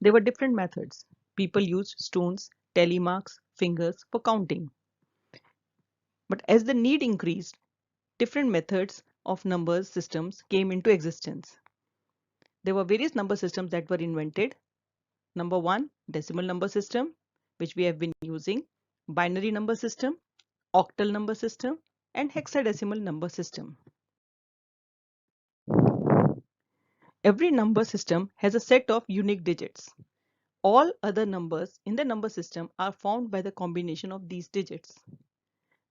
There were different methods. People used stones, tally marks, fingers for counting. But as the need increased, different methods of numbers systems came into existence. There were various number systems that were invented. Number one, decimal number system, which we have been using, binary number system, octal number system, and hexadecimal number system. Every number system has a set of unique digits. All other numbers in the number system are formed by the combination of these digits.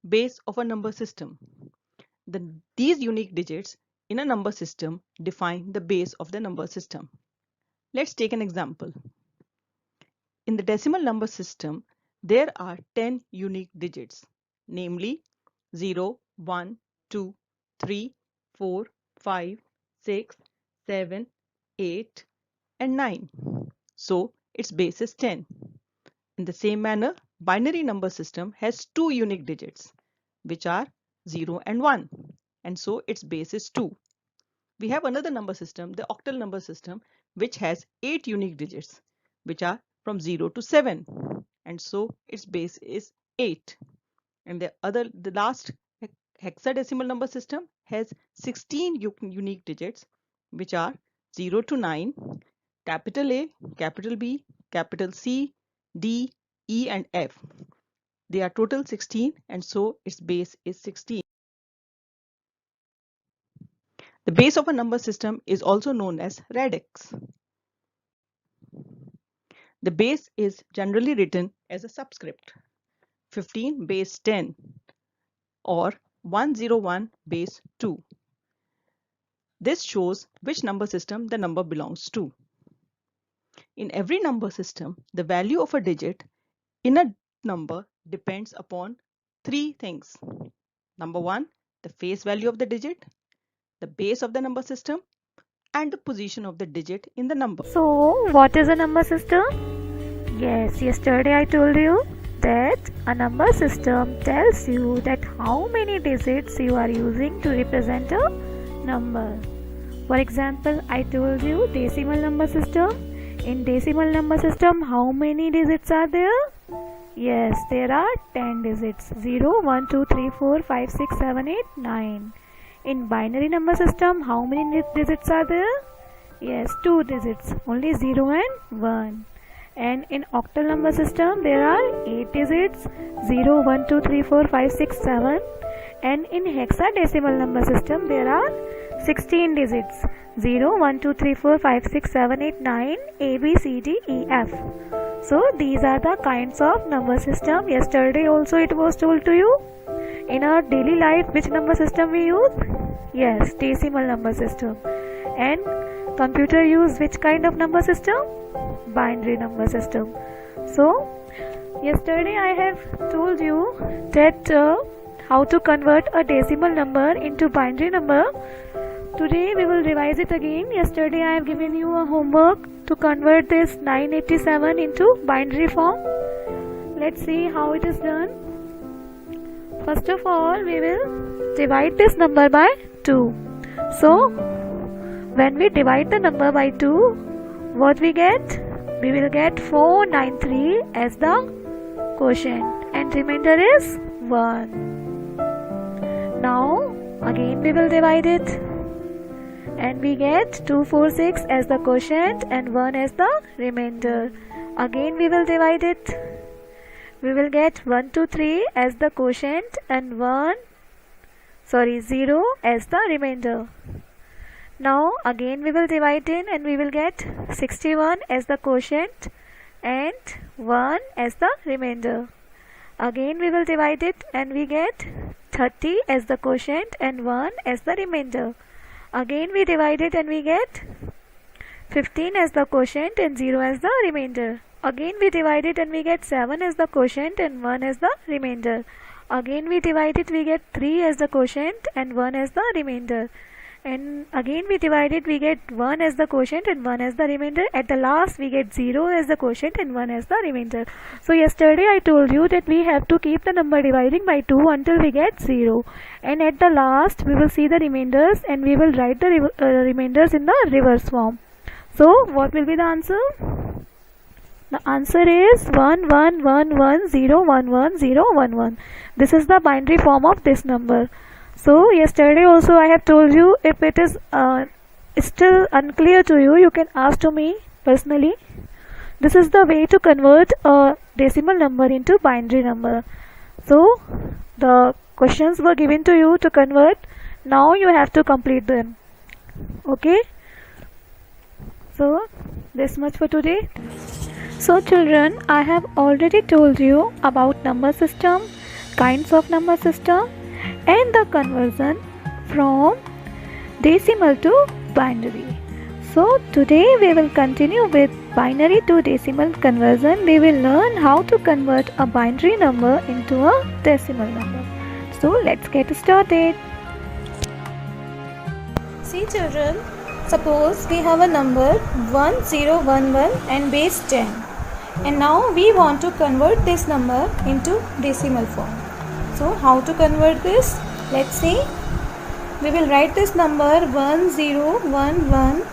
Base of a number system. These unique digits in a number system define the base of the number system. Let's take an example. In the decimal number system, there are 10 unique digits, namely 0, 1, 2, 3, 4, 5, 6, 7, 8, and 9. So its base is 10. In the same manner, binary number system has 2 unique digits, which are 0 and 1, and so its base is 2. We have another number system, the octal number system, which has 8 unique digits, which are from 0 to 7, and so its base is 8. And the last hexadecimal number system has 16 unique digits, which are 0 to 9, capital A, capital B, capital C, D, E, and F. They are total 16, and so its base is 16. The base of a number system is also known as radix. The base is generally written as a subscript, 15 base 10 or 101 base 2. This shows which number system the number belongs to. In every number system, the value of a digit in a number depends upon three things. Number one, the face value of the digit, the base of the number system, and the position of the digit in the number. So, what is a number system? Yes, yesterday I told you that a number system tells you that how many digits you are using to represent a number. For example, I told you decimal number system. In decimal number system, how many digits are there? Yes, there are 10 digits. 0, 1, 2, 3, 4, 5, 6, 7, 8, 9. In binary number system, how many digits are there? Yes, 2 digits. Only 0 and 1. And in octal number system, there are 8 digits. 0, 1, 2, 3, 4, 5, 6, 7. And in hexadecimal number system, there are 16 digits. 0, 1, 2, 3, 4, 5, 6, 7, 8, 9, A, B, C, D, E, F. So these are the kinds of number system. Yesterday also it was told to you. In our daily life, which number system we use? Yes, decimal number system. And computer use which kind of number system? Binary number system. So yesterday I have told you that how to convert a decimal number into binary number. Today we will revise it again. Yesterday I have given you a homework to convert this 987 into binary form. Let's see how it is done. First of all, we will divide this number by 2. So when we divide the number by 2, what we get? We will get 493 as the quotient and remainder is 1. Now again we will divide it and we get 246 as the quotient and 1 as the remainder. Again we will divide it. We will get 123 as the quotient and 0 as the remainder. Now again we will divide in and we will get 61 as the quotient and 1 as the remainder. Again we will divide it and we get 30 as the quotient and 1 as the remainder. Again we divide it and we get 15 as the quotient and 0 as the remainder. Again we divide it and we get 7 as the quotient and 1 as the remainder. Again we divide it, we get 3 as the quotient and 1 as the remainder. And again we divide it, we get 1 as the quotient and 1 as the remainder. At the last we get 0 as the quotient and 1 as the remainder. So yesterday I told you that we have to keep the number dividing by 2 until we get 0. And at the last we will see the remainders and we will write the remainders in the reverse form. So what will be the answer? The answer is 1111011011. This is the binary form of this number. So yesterday also I have told you, if it is still unclear to you, you can ask to me personally. This is the way to convert a decimal number into binary number. So the questions were given to you to convert. Now you have to complete them. Okay. So this much for today. So children, I have already told you about number system, kinds of number system, and the conversion from decimal to binary. So today we will continue with binary to decimal conversion. We will learn how to convert a binary number into a decimal number. So let's get started. See children, suppose we have a number 1011 and base 10, and now we want to convert this number into decimal form. So how to convert this? Let's see. We will write this number 1011.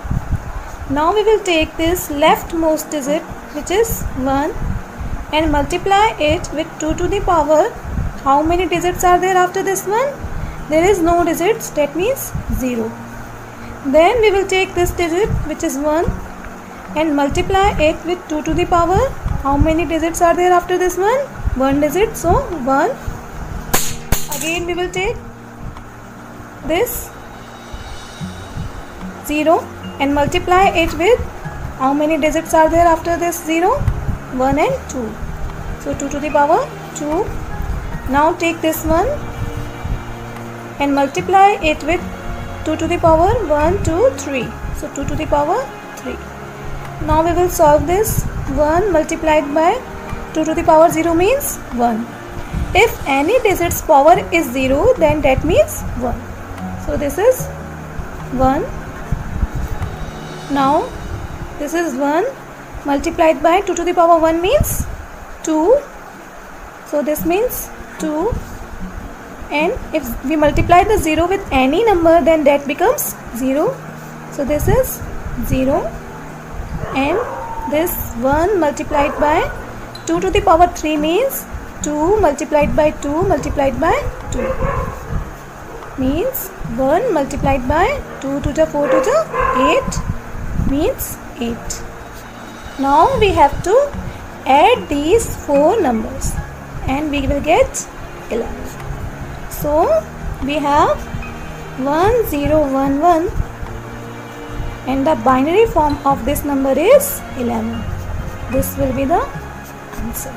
Now we will take this leftmost digit, which is 1, and multiply it with 2 to the power. How many digits are there after this one? There is no digits, that means 0. Then we will take this digit, which is 1, and multiply it with 2 to the power. How many digits are there after this one? 1 digit, so 1. Again we will take this 0 and multiply it with, how many digits are there after this 0? 1 and 2. So 2 to the power 2. Now take this one and multiply it with 2 to the power 1, 2, 3. So 2 to the power 3. Now we will solve this. 1 multiplied by 2 to the power 0 means 1. If any digit's power is 0, then that means 1. So this is 1. Now this is 1 multiplied by 2 to the power 1 means 2. So this means 2. And if we multiply the 0 with any number, then that becomes 0. So this is 0. And this 1 multiplied by 2 to the power 3 means 2 multiplied by 2 multiplied by 2 means 1 multiplied by 2 to the 4 to the 8 means 8. Now we have to add these 4 numbers and we will get 11. So we have 1011 and the binary form of this number is 11. This will be the answer.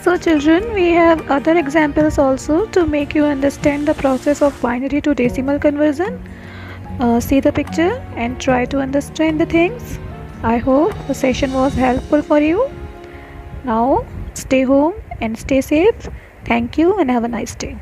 So children, we have other examples also to make you understand the process of binary to decimal conversion. See the picture and try to understand the things. I hope the session was helpful for you. Now stay home and stay safe. Thank you and have a nice day.